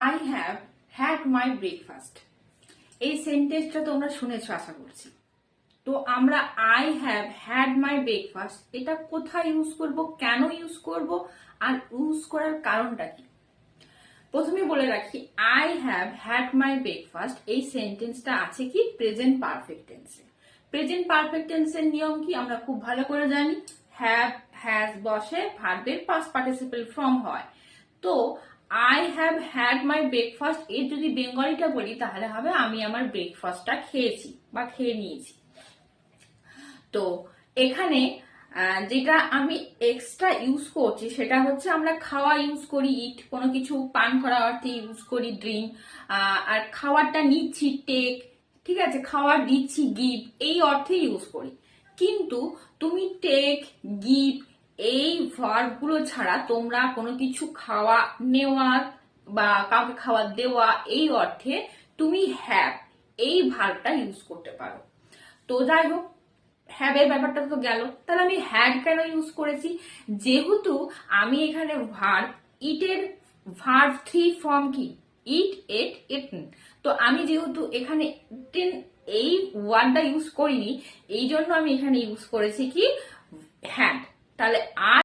I have had my breakfast. এই সেন্টেন্সটা তোমরা শুনেছো আশা করছি। তো আমরা I have had my breakfast এটা কোথায় ইউজ করব, কেন ইউজ করব, আর ইউজ করার কারণটা কি? প্রথমে বলে রাখি, I have had my breakfast এই সেন্টেন্সটা আছে কি প্রেজেন্ট পারফেক্ট টেন্সে। প্রেজেন্ট পারফেক্ট টেন্সের নিয়ম কি আমরা খুব ভালো করে জানি। হ্যাভ হ্যাজ বসে ভার্বের পাস্ট পার্টিসিপল ফর্ম হয়। তো I have had my breakfast এর যদি বেঙ্গলিটা বলি তাহলে হবে আমি আমার ব্রেকফাস্টটা খেয়েছি বা খেয়ে নিয়েছি। তো এখানে যেটা আমি এক্সট্রা ইউজ করছি সেটা হচ্ছে আমরা খাওয়া ইউজ করি ইট, কোনো কিছু পান করা অর্থে ইউজ করি ড্রিঙ্ক, আর খাওয়ারটা নিচ্ছি টেক, ঠিক আছে, খাওয়ার দিচ্ছি গিভ এই অর্থে ইউজ করি। কিন্তু তুমি টেক গিভ এই ভার্বগুলো ছাড়া তোমরা কোনো কিছু খাওয়া নেওয়া বা কাউকে খাওয়া দেওয়া এই অর্থে তুমি হ্যাভ এই ভার্বটা ইউজ করতে পারো। তো যাই হোক, হ্যাভ এর ব্যাপারটা তো গেল, তাহলে আমি হ্যাড কেন ইউজ করেছি? যেহেতু আমি এখানে ভার্ব ইটের ভার্ব 3 ফর্ম কি ইট এট ইটেন, তো আমি যেহেতু এখানে এই ওয়ার্ডটা ইউজ করিনি এই জন্য আমি এখানে ইউজ করেছি কি হ্যাড। তাহলে আর